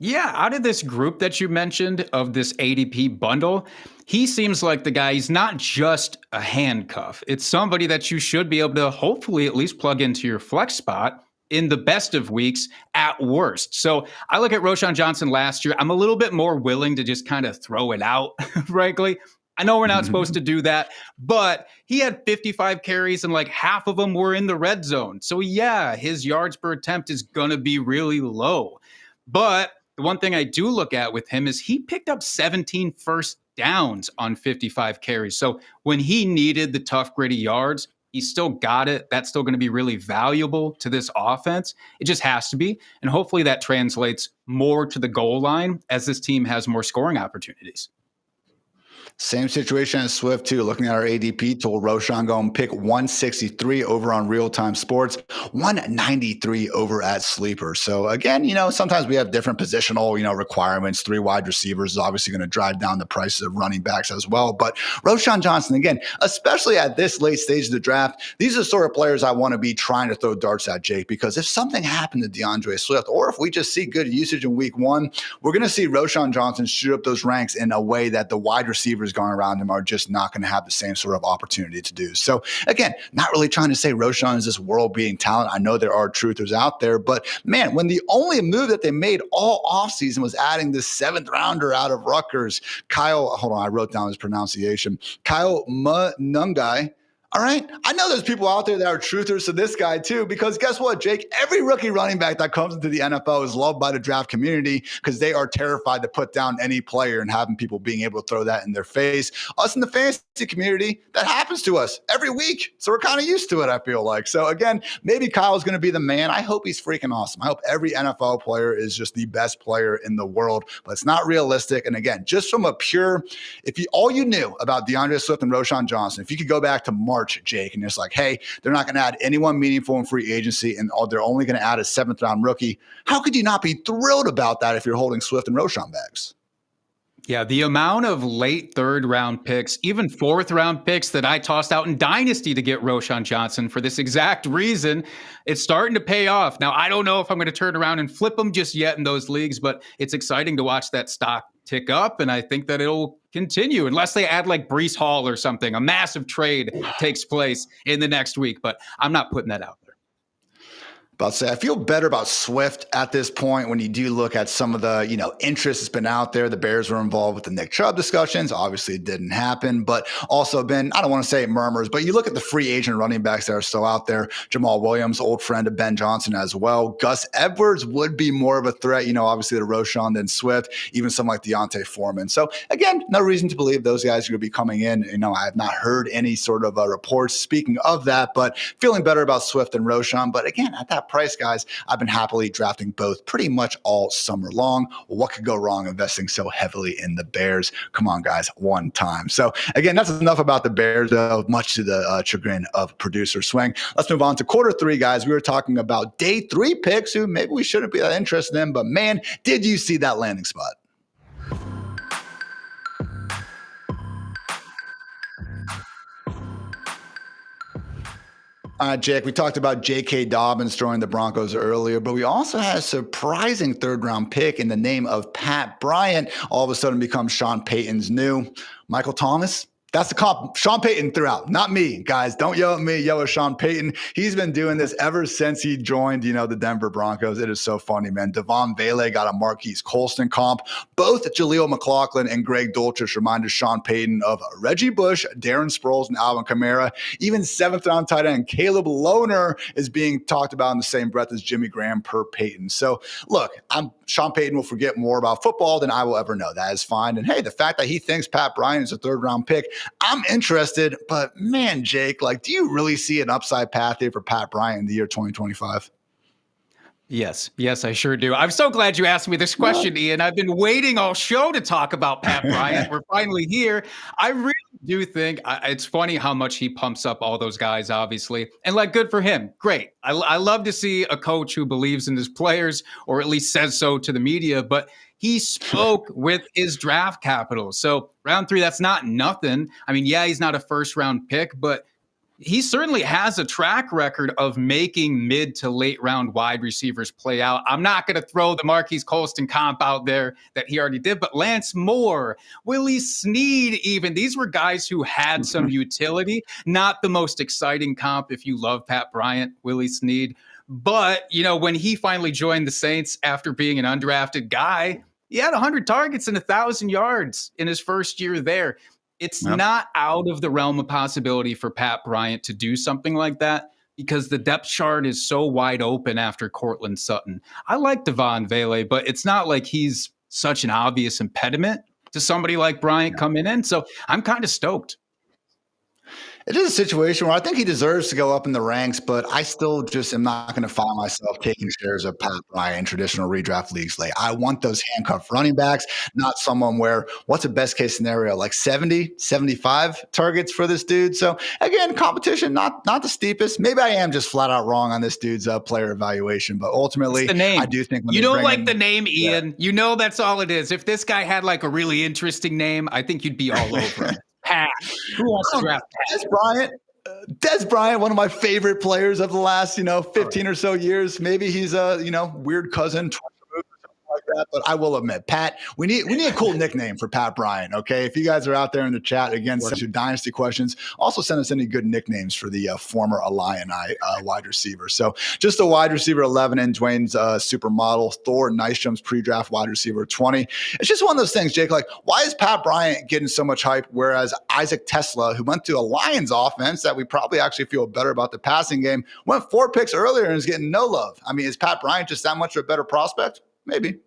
Yeah, out of this group that you mentioned of this ADP bundle, he seems like the guy. He's not just a handcuff. It's somebody that you should be able to hopefully at least plug into your flex spot in the best of weeks at worst. So I look at Roshan Johnson last year. I'm a little bit more willing to just kind of throw it out, frankly. I know we're not supposed to do that, but he had 55 carries and like half of them were in the red zone. So yeah, his yards per attempt is going to be really low. But the one thing I do look at with him is he picked up 17 first downs on 55 carries. So when he needed the tough, gritty yards, he still got it. That's still going to be really valuable to this offense. It just has to be. And hopefully that translates more to the goal line as this team has more scoring opportunities. Same situation as Swift, too. Looking at our ADP tool, Roshan going pick 163 over on Real Time Sports, 193 over at Sleeper. So again, sometimes we have different positional, requirements. 3 wide receivers is obviously going to drive down the prices of running backs as well. But Roshan Johnson, again, especially at this late stage of the draft, these are the sort of players I want to be trying to throw darts at, Jake, because if something happened to DeAndre Swift, or if we just see good usage in week one, we're going to see Roshan Johnson shoot up those ranks in a way that the wide receivers going around him are just not going to have the same sort of opportunity to do. So again, not really trying to say Roshan is this world-beating talent. I know there are truthers out there, but man, when the only move that they made all offseason was adding this 7th rounder out of Rutgers, I wrote down his pronunciation, Kyle Mungai. All right. I know there's people out there that are truthers to this guy too, because guess what, Jake? Every rookie running back that comes into the NFL is loved by the draft community because they are terrified to put down any player and having people being able to throw that in their face. Us in the fantasy community, that happens to us every week. So we're kind of used to it, I feel like. So again, maybe Kyle's going to be the man. I hope he's freaking awesome. I hope every NFL player is just the best player in the world, but it's not realistic. And again, just from a pure, all you knew about DeAndre Swift and Roshan Johnson, if you could go back to March, Jake, and it's like, hey, they're not going to add anyone meaningful in free agency, and they're only going to add a 7th round rookie. How could you not be thrilled about that if you're holding Swift and Roshan bags? Yeah, the amount of late 3rd round picks, even 4th round picks that I tossed out in Dynasty to get Roshan Johnson for this exact reason, it's starting to pay off. Now, I don't know if I'm going to turn around and flip them just yet in those leagues, but it's exciting to watch that stock tick up, and I think that it'll continue unless they add like Breece Hall or something. A massive trade takes place in the next week, but I'm not putting that out there. About to say, I feel better about Swift at this point when you do look at some of the, interest that's been out there. The Bears were involved with the Nick Chubb discussions. Obviously, it didn't happen, but also been, I don't want to say murmurs, but you look at the free agent running backs that are still out there. Jamal Williams, old friend of Ben Johnson as well. Gus Edwards would be more of a threat, obviously to Roshan than Swift, even someone like Deontay Foreman. So again, no reason to believe those guys are going to be coming in. I have not heard any sort of reports speaking of that, but feeling better about Swift and Roshan. But again, at that price, guys, I've been happily drafting both pretty much all summer long. What could go wrong investing so heavily in the Bears? Come on, guys, one time. So again, that's enough about the Bears, though, much to the chagrin of producer Swing. Let's move on to quarter three, guys. We were talking about day 3 picks who maybe we shouldn't be that interested in, but man, did you see that landing spot? Jake, we talked about J.K. Dobbins joining the Broncos earlier, but we also had a surprising third-round pick in the name of Pat Bryant. All of a sudden becomes Sean Payton's new Michael Thomas. That's the comp. Sean Payton threw out, not me, guys. Don't yell at me, yell at Sean Payton. He's been doing this ever since he joined, the Denver Broncos. It is so funny, man. Devon Vele got a Marquise Colston comp. Both Jaleel McLaughlin and Greg Dulcich reminded Sean Payton of Reggie Bush, Darren Sproles, and Alvin Kamara. Even 7th-round tight end Caleb Lohner is being talked about in the same breath as Jimmy Graham per Payton. So, look, Sean Payton will forget more about football than I will ever know. That is fine. And hey, the fact that he thinks Pat Bryant is a 3rd-round pick, I'm interested, but man, Jake, do you really see an upside path here for Pat Bryant in the year 2025? Yes, I sure do. I'm so glad you asked me this question, Ian. I've been waiting all show to talk about Pat Bryant. We're finally here. I really do think it's funny how much he pumps up all those guys, obviously. And good for him. Great. I love to see a coach who believes in his players, or at least says so to the media, but he spoke with his draft capital. So round 3, that's not nothing. I mean, yeah, he's not a 1st-round pick, but he certainly has a track record of making mid to late round wide receivers play out. I'm not going to throw the Marquise Colston comp out there that he already did, but Lance Moore, Willie Snead, even these were guys who had some utility. Not the most exciting comp if you love Pat Bryant, Willie Snead. But, when he finally joined the Saints after being an undrafted guy, he had 100 targets and 1,000 yards in his first year there. It's not out of the realm of possibility for Pat Bryant to do something like that because the depth chart is so wide open after Cortland Sutton. I like Devon Vele, but it's not like he's such an obvious impediment to somebody like Bryant coming in. So I'm kind of stoked. It is a situation where I think he deserves to go up in the ranks, but I still just am not going to find myself taking shares of Pat Bryant in traditional redraft leagues late. I want those handcuffed running backs, not someone where what's a best case scenario, 70, 75 targets for this dude. So again, competition, not the steepest. Maybe I am just flat out wrong on this dude's player evaluation, but ultimately the name. I do think when you don't like the name, Ian. Yeah. That's all it is. If this guy had a really interesting name, I think you'd be all over him. Pat. Who wants to draft Pat? Dez Bryant, one of my favorite players of the last, 15 or so years. Maybe he's a, weird cousin, like that, but I will admit, Pat, we need a cool nickname for Pat Bryant. Okay, if you guys are out there in the chat, again, send us your dynasty questions. Also, send us any good nicknames for the former Illini wide receiver. So, just a wide receiver 11 in Dwayne's supermodel. Thor Nystrom's pre-draft wide receiver 20. It's just one of those things, Jake. Why is Pat Bryant getting so much hype, whereas Isaac Tesla, who went to a Lions offense that we probably actually feel better about the passing game, went 4 picks earlier and is getting no love? I mean, is Pat Bryant just that much of a better prospect? Maybe.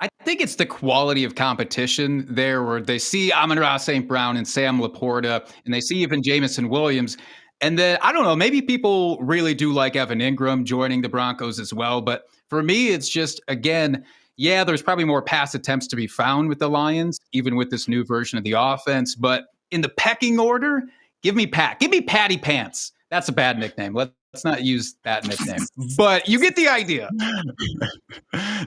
I think it's the quality of competition there where they see Amon-Ra St. Brown and Sam Laporta, and they see even Jameson Williams. And then, I don't know, maybe people really do like Evan Ingram joining the Broncos as well. But for me, it's just, again, yeah, there's probably more pass attempts to be found with the Lions, even with this new version of the offense. But in the pecking order, give me Pat. Give me Patty Pants. That's a bad nickname. Let's not use that nickname, but you get the idea.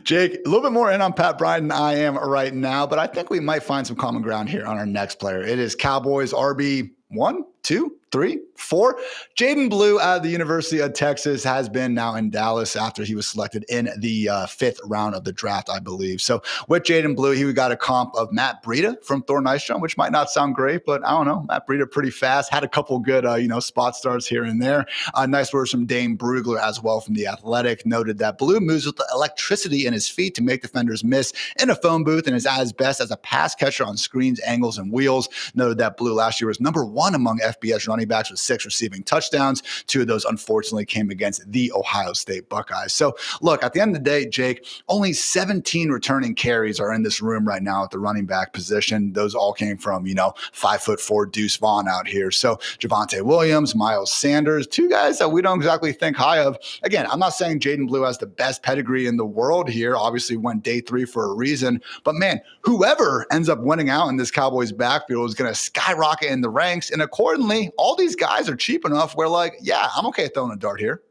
Jake, a little bit more in on Pat Bryant than I am right now, but I think we might find some common ground here on our next player. It is Cowboys RB 1, 2, three, four. Jaydon Blue out of the University of Texas has been now in Dallas after he was selected in the fifth round of the draft, I believe. So with Jaydon Blue, he got a comp of Matt Breida from Thor Nystrom, which might not sound great, but I don't know. Matt Breida pretty fast, had a couple good, spot starts here and there. Nice words from Dane Brugler as well from The Athletic. Noted that Blue moves with the electricity in his feet to make defenders miss in a phone booth and is at his best as a pass catcher on screens, angles, and wheels. Noted that Blue last year was number one among FBS running backs with 6 receiving touchdowns. 2 of those, unfortunately, came against the Ohio State Buckeyes. So, look, at the end of the day, Jake, only 17 returning carries are in this room right now at the running back position. Those all came from, 5'4" Deuce Vaughn out here. So, Javonte Williams, Miles Sanders, 2 guys that we don't exactly think high of. Again, I'm not saying Jaydon Blue has the best pedigree in the world here. Obviously, went day 3 for a reason. But, man, whoever ends up winning out in this Cowboys backfield is going to skyrocket in the ranks. And accordingly, all these guys are cheap enough where, yeah, I'm okay throwing a dart here.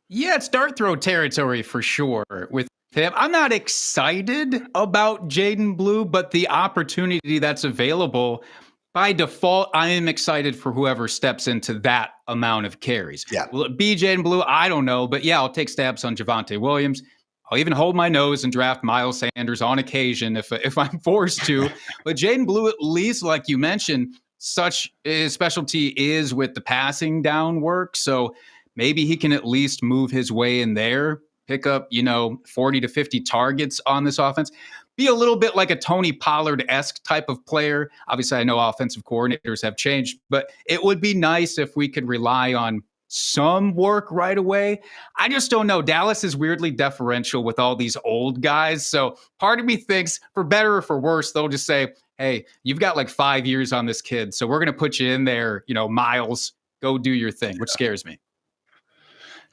Yeah, it's dart throw territory for sure with him. I'm not excited about Jaydon Blue, but the opportunity that's available, by default, I am excited for whoever steps into that amount of carries. Yeah. Will it be Jaydon Blue? I don't know. But yeah, I'll take stabs on Javonte Williams. I'll even hold my nose and draft Miles Sanders on occasion if I'm forced to. But Jaydon Blue, at least, like you mentioned, such his specialty is with the passing down work. So maybe he can at least move his way in there, pick up, 40 to 50 targets on this offense. Be a little bit like a Tony Pollard-esque type of player. Obviously, I know offensive coordinators have changed, but it would be nice if we could rely on some work right away. I just don't know. Dallas is weirdly deferential with all these old guys. So part of me thinks, for better or for worse, they'll just say, hey, you've got like 5 years on this kid, so we're going to put you in there, Miles, go do your thing, which scares me.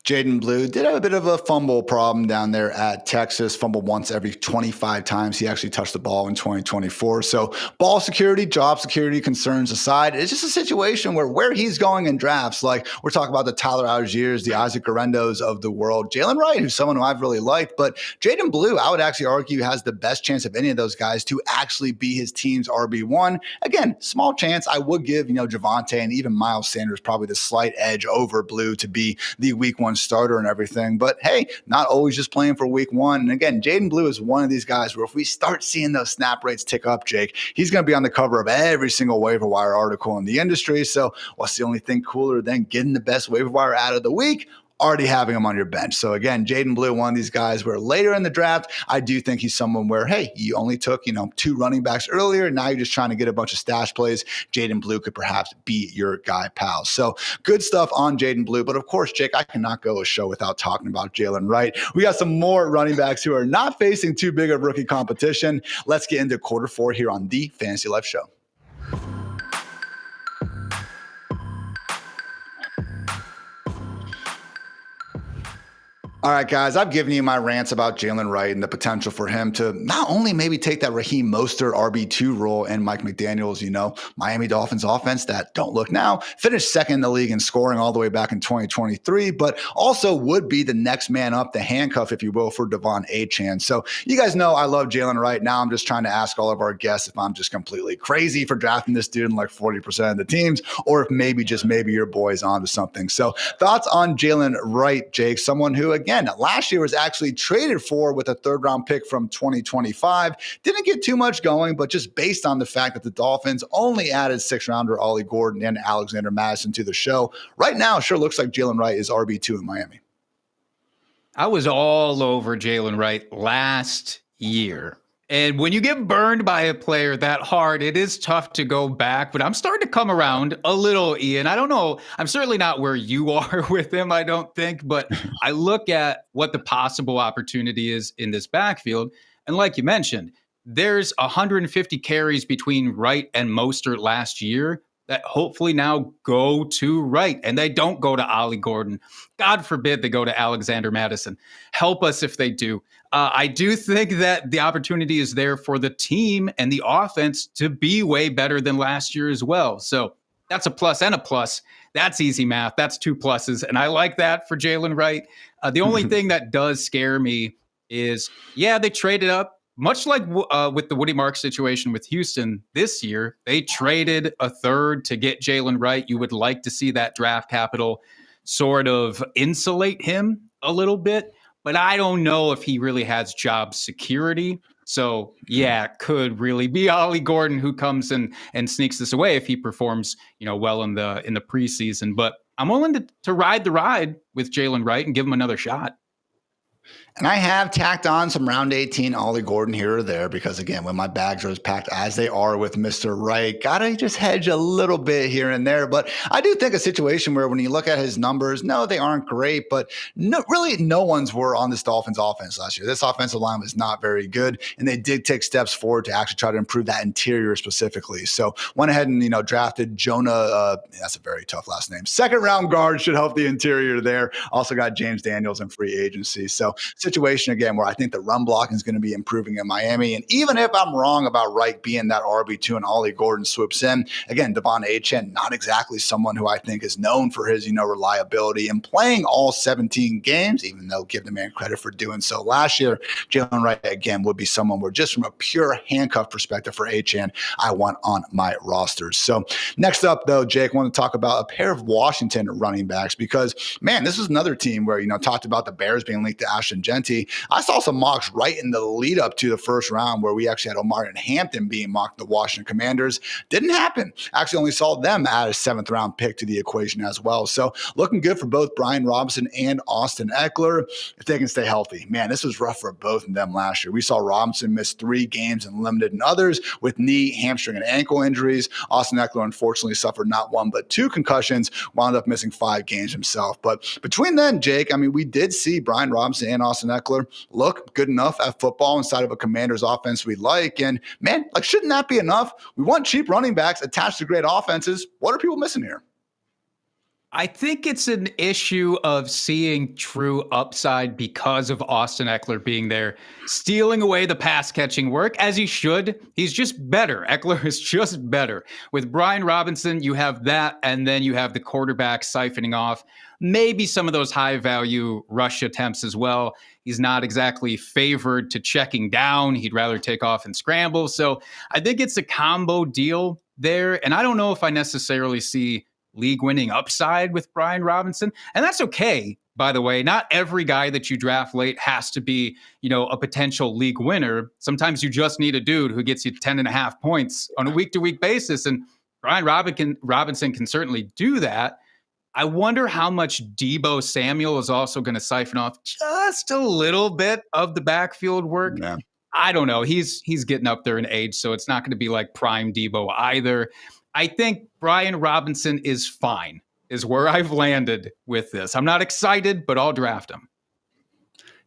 Jaydon Blue did have a bit of a fumble problem down there at Texas. Fumbled once every 25 times he actually touched the ball in 2024. So ball security, job security concerns aside, it's just a situation where he's going in drafts. Like we're talking about the Tyler Algiers, the Isaac Guerendos of the world. Jaylen Wright, who's someone who I've really liked. But Jaydon Blue, I would actually argue, has the best chance of any of those guys to actually be his team's RB1. Again, small chance. I would give, Javonte and even Miles Sanders probably the slight edge over Blue to be the week 1 starter and everything. But hey, not always just playing for week 1. And again, Jaydon Blue is one of these guys where if we start seeing those snap rates tick up, Jake, he's going to be on the cover of every single waiver wire article in the industry. So what's the only thing cooler than getting the best waiver wire out of the week? Already having him on your bench. So again, Jaydon Blue, one of these guys where later in the draft, I do think he's someone where, hey, you only took, 2 running backs earlier. Now you're just trying to get a bunch of stash plays. Jaydon Blue could perhaps be your guy, pal. So good stuff on Jaydon Blue. But of course, Jake, I cannot go a show without talking about Jaylen Wright. We got some more running backs who are not facing too big of rookie competition. Let's get into quarter 4 here on the Fantasy Life Show. All right, guys, I've given you my rants about Jaylen Wright and the potential for him to not only maybe take that Raheem Mostert RB2 role in Mike McDaniel's, Miami Dolphins offense that, don't look now, finished second in the league in scoring all the way back in 2023, but also would be the next man up, the handcuff, if you will, for Devon Achane. So you guys know I love Jaylen Wright. Now I'm just trying to ask all of our guests if I'm just completely crazy for drafting this dude in like 40% of the teams, or if maybe your boy's onto something. So thoughts on Jaylen Wright, Jake, someone who, again, last year was actually traded for with a 3rd round pick from 2025. Didn't get too much going, but just based on the fact that the Dolphins only added 6th rounder Ollie Gordon and Alexander Madison to the show, right now it sure looks like Jaylen Wright is RB2 in Miami. I was all over Jaylen Wright last year. And when you get burned by a player that hard, it is tough to go back. But I'm starting to come around a little, Ian. I don't know. I'm certainly not where you are with him, I don't think. But I look at what the possible opportunity is in this backfield. And like you mentioned, there's 150 carries between Wright and Mostert last year that hopefully now go to Wright, and they don't go to Ollie Gordon. God forbid they go to Alexander Madison. Help us if they do. I do think that the opportunity is there for the team and the offense to be way better than last year as well. So that's a plus and a plus. That's easy math. That's 2 pluses. And I like that for Jaylen Wright. The only thing that does scare me is, yeah, they traded up much like with the Woody Mark situation with Houston this year, they traded a third to get Jaylen Wright. You would like to see that draft capital sort of insulate him a little bit, but I don't know if he really has job security. So yeah, it could really be Ollie Gordon who comes and sneaks this away if he performs, well in the preseason. But I'm willing to ride the ride with Jaylen Wright and give him another shot. And I have tacked on some round 18 Ollie Gordon here or there because, again, when my bags are as packed as they are with Mr. Wright, gotta just hedge a little bit here and there. But I do think a situation where when you look at his numbers, no, they aren't great, but really no one's were on this Dolphins offense last year. This offensive line was not very good, and they did take steps forward to actually try to improve that interior specifically. So went ahead and, drafted Jonah, that's a very tough last name. Second round guard should help the interior there. Also got James Daniels in free agency. So situation again where I think the run blocking is going to be improving in Miami. And even if I'm wrong about Wright being that RB2 and Ollie Gordon swoops in, again, Devon Achane, not exactly someone who I think is known for his, reliability and playing all 17 games, even though give the man credit for doing so last year. Jaylen Wright, again, would be someone where just from a pure handcuff perspective for Achane, I want on my rosters. So next up, though, Jake, I want to talk about a pair of Washington running backs because, man, this is another team where, talked about the Bears being linked to Ashton Genty. I saw some mocks right in the lead up to the first round where we actually had Omar and Hampton being mocked the Washington Commanders. Didn't happen. Actually only saw them add a 7th round pick to the equation as well. So looking good for both Brian Robinson and Austin Eckler if they can stay healthy. Man, this was rough for both of them last year. We saw Robinson miss 3 games and limited in others with knee, hamstring, and ankle injuries. Austin Eckler unfortunately suffered not 1 but 2 concussions, wound up missing 5 games himself. But between then, Jake, we did see Brian Robinson and Austin Eckler look good enough at football inside of a Commanders offense we like. And man, shouldn't that be enough? We want cheap running backs attached to great offenses. What are people missing here? I think it's an issue of seeing true upside because of Austin Eckler being there, stealing away the pass catching work as he should. He's just better. Eckler is just better. With Brian Robinson, you have that, and then you have the quarterback siphoning off maybe some of those high value rush attempts as well. He's not exactly favored to checking down. He'd rather take off and scramble. So I think it's a combo deal there. And I don't know if I necessarily see league winning upside with Brian Robinson. And that's okay, by the way. Not every guy that you draft late has to be, a potential league winner. Sometimes you just need a dude who gets you 10.5 points on a week-to-week basis. And Brian Robinson can certainly do that. I wonder how much Deebo Samuel is also going to siphon off just a little bit of the backfield work. Yeah. I don't know. He's getting up there in age, so it's not going to be like prime Deebo either. I think Brian Robinson is fine, is where I've landed with this. I'm not excited, but I'll draft him.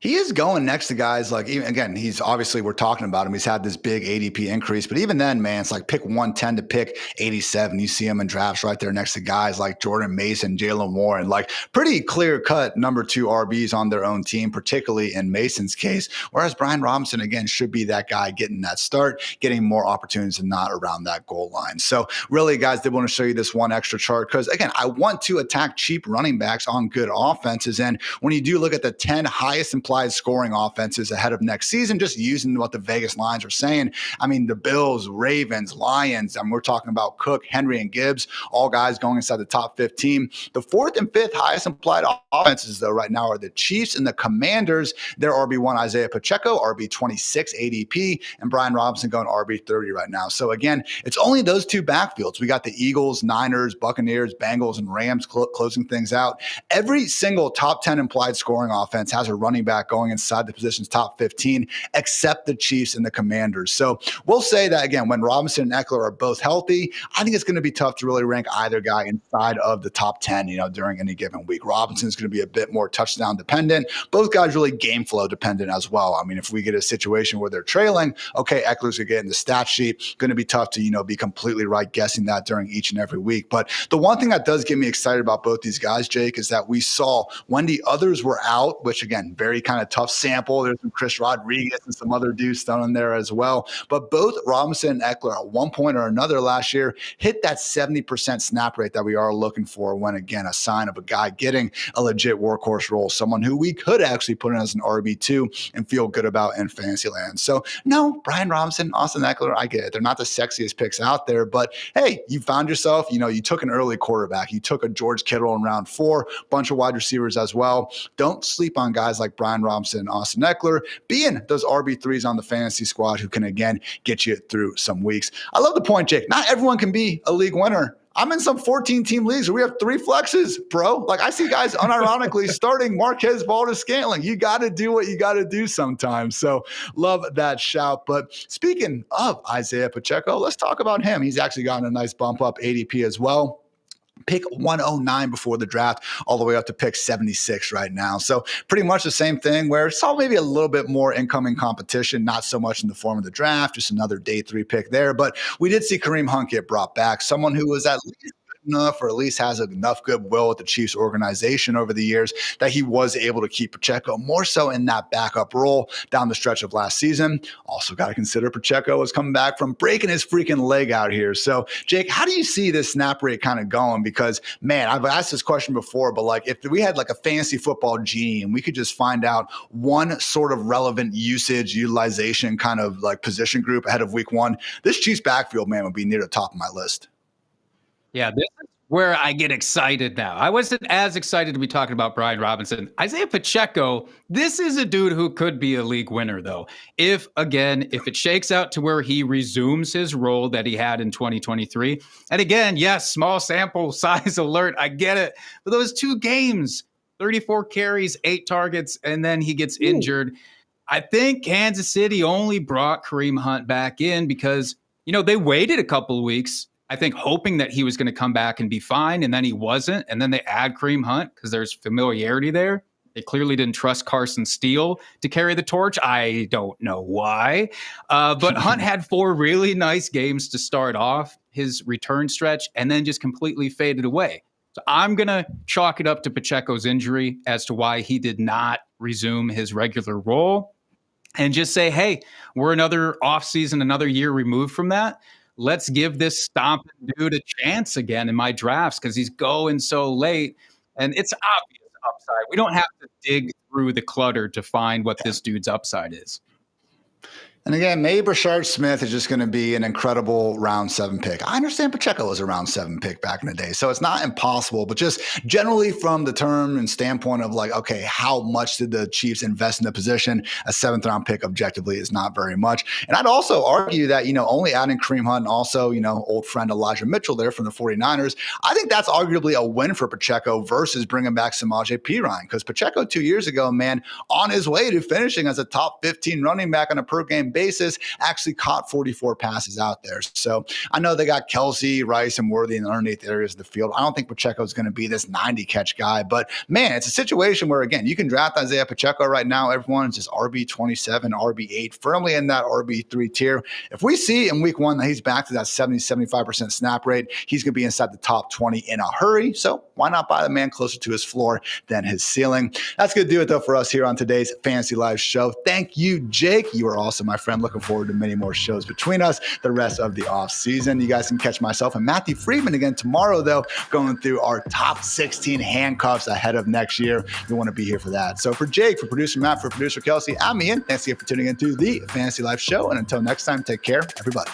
He is going next to guys like, even again, he's obviously, we're talking about him. He's had this big ADP increase, but even then, man, it's like pick 110 to pick 87. You see him in drafts right there next to guys like Jordan Mason, Jaylen Warren, like pretty clear cut number 2 RBs on their own team, particularly in Mason's case. Whereas Brian Robinson, again, should be that guy getting that start, getting more opportunities than not around that goal line. So really, guys, did want to show you this one extra chart because, again, I want to attack cheap running backs on good offenses. And when you do look at the 10 highest implied scoring offenses ahead of next season, just using what the Vegas lines are saying. The Bills, Ravens, Lions, we're talking about Cook, Henry, and Gibbs, all guys going inside the top 15. The 4th and 5th highest implied offenses, though, right now are the Chiefs and the Commanders. Their RB1, Isaiah Pacheco, RB26 ADP, and Brian Robinson going RB30 right now. So again, it's only those 2 backfields. We got the Eagles, Niners, Buccaneers, Bengals, and Rams closing things out. Every single top 10 implied scoring offense has a running back going inside the position's top 15, except the Chiefs and the Commanders. So we'll say that, again, when Robinson and Eckler are both healthy, I think it's going to be tough to really rank either guy inside of the top 10, during any given week. Robinson's going to be a bit more touchdown dependent. Both guys really game flow dependent as well. If we get a situation where they're trailing, okay, Eckler's going to get in the stat sheet. Going to be tough to, be completely right guessing that during each and every week. But the one thing that does get me excited about both these guys, Jake, is that we saw when the others were out, which again, very kind kind of tough sample. There's some Chris Rodriguez and some other dudes thrown in there as well. But both Robinson and Eckler at one point or another last year hit that 70% snap rate that we are looking for when, again, a sign of a guy getting a legit workhorse role, someone who we could actually put in as an RB2 and feel good about in fantasy land. So, no, Brian Robinson, Austin Eckler, I get it. They're not the sexiest picks out there, but hey, you found yourself, you took an early quarterback. You took a George Kittle in round 4, bunch of wide receivers as well. Don't sleep on guys like Brian Robinson and Austin Eckler being those RB3s on the fantasy squad who can, again, get you through some weeks. I love the point, Jake. Not everyone can be a league winner. I'm in some 14-team leagues where we have 3 flexes, bro. Like, I see guys unironically starting Marquez Valdes-Scantling. You got to do what you got to do sometimes. So love that shout. But speaking of Isaiah Pacheco, let's talk about him. He's actually gotten a nice bump up ADP as well. Pick 109 before the draft, all the way up to pick 76 right now. So pretty much the same thing where it's all maybe a little bit more incoming competition, not so much in the form of the draft, just another day 3 pick there. But we did see Kareem Hunt get brought back, someone who was at least enough, or at least has enough goodwill with the Chiefs organization over the years, that he was able to keep Pacheco more so in that backup role down the stretch of last season. Also got to consider Pacheco was coming back from breaking his freaking leg out here. So, Jake, how do you see this snap rate kind of going? Because, man, I've asked this question before, but like if we had like a fantasy football genie and we could just find out one sort of relevant usage, utilization kind of like position group ahead of week 1, this Chiefs backfield, man, would be near the top of my list. Yeah, this is where I get excited now. I wasn't as excited to be talking about Brian Robinson. Isaiah Pacheco, this is a dude who could be a league winner, though. If it shakes out to where he resumes his role that he had in 2023, and again, yes, small sample size alert, I get it. But those 2 games, 34 carries, 8 targets, and then he gets injured. I think Kansas City only brought Kareem Hunt back in because, they waited a couple of weeks, I think, hoping that he was going to come back and be fine, and then he wasn't. And then they add Kareem Hunt because there's familiarity there. They clearly didn't trust Carson Steele to carry the torch. I don't know why. But Hunt had 4 really nice games to start off his return stretch and then just completely faded away. So I'm going to chalk it up to Pacheco's injury as to why he did not resume his regular role, and just say, hey, we're another offseason, another year removed from that. Let's give this stomping dude a chance again in my drafts because he's going so late. And it's obvious upside. We don't have to dig through the clutter to find what this dude's upside is. And again, maybe Brashard Smith is just going to be an incredible round 7 pick. I understand Pacheco was a round 7 pick back in the day, so it's not impossible. But just generally from the term and standpoint of like, okay, how much did the Chiefs invest in the position? A 7th round pick objectively is not very much. And I'd also argue that, only adding Kareem Hunt and also, old friend Elijah Mitchell there from the 49ers, I think that's arguably a win for Pacheco versus bringing back Samaje Perine. Because Pacheco 2 years ago, man, on his way to finishing as a top 15 running back on a per game basis, actually caught 44 passes out there. So I know they got Kelsey, Rice, and Worthy in the underneath areas of the field. I don't think Pacheco is going to be this 90 catch guy, but man, it's a situation where, again, you can draft Isaiah Pacheco right now. Everyone's just RB27, RB8, firmly in that RB3 tier. If we see in week 1 that he's back to that 70-75% snap rate, he's going to be inside the top 20 in a hurry. So why not buy the man closer to his floor than his ceiling? That's going to do it though for us here on today's Fantasy Live show. Thank you, Jake. You are awesome, my friend. Looking forward to many more shows between us the rest of the off season. You guys can catch myself and Matthew Friedman again tomorrow, though, going through our top 16 handcuffs ahead of next year. You want to be here for that. So for Jake, for producer Matt, for producer Kelsey, I'm Ian. Thanks again for tuning into the Fantasy Life show. And until next time, take care, everybody.